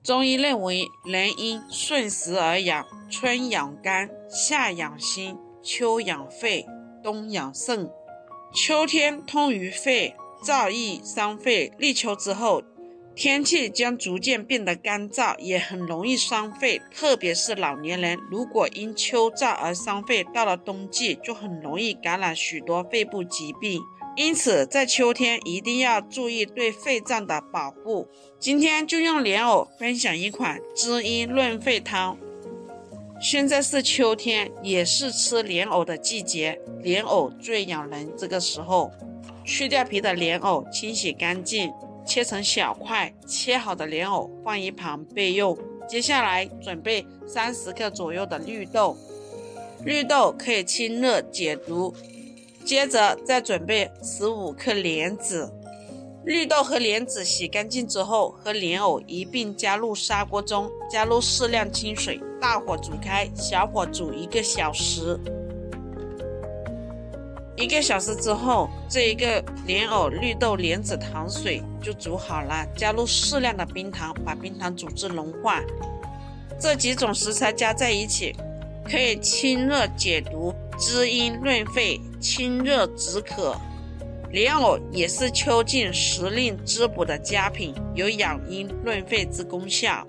中医认为，人应顺时而养，春养肝，夏养心，秋养肺，冬养肾。秋天通于肺，燥易伤肺。立秋之后，天气将逐渐变得干燥，也很容易伤肺，特别是老年人，如果因秋燥而伤肺，到了冬季就很容易感染许多肺部疾病。因此在秋天一定要注意对肺脏的保护。今天就用莲藕分享一款滋阴润肺汤。现在是秋天，也是吃莲藕的季节，莲藕最养人。这个时候去掉皮的莲藕清洗干净，切成小块，切好的莲藕放一旁备用。接下来准备30克左右的绿豆，绿豆可以清热解毒。接着再准备15克莲子，绿豆和莲子洗干净之后，和莲藕一并加入砂锅中，加入适量清水，大火煮开，小火煮1个小时。1个小时之后，这一个莲藕、绿豆、莲子糖水就煮好了，加入适量的冰糖，把冰糖煮至融化。这几种食材加在一起，可以清热解毒、滋阴润肺、清热止渴。莲藕也是秋季时令滋补的佳品，有养阴润肺之功效。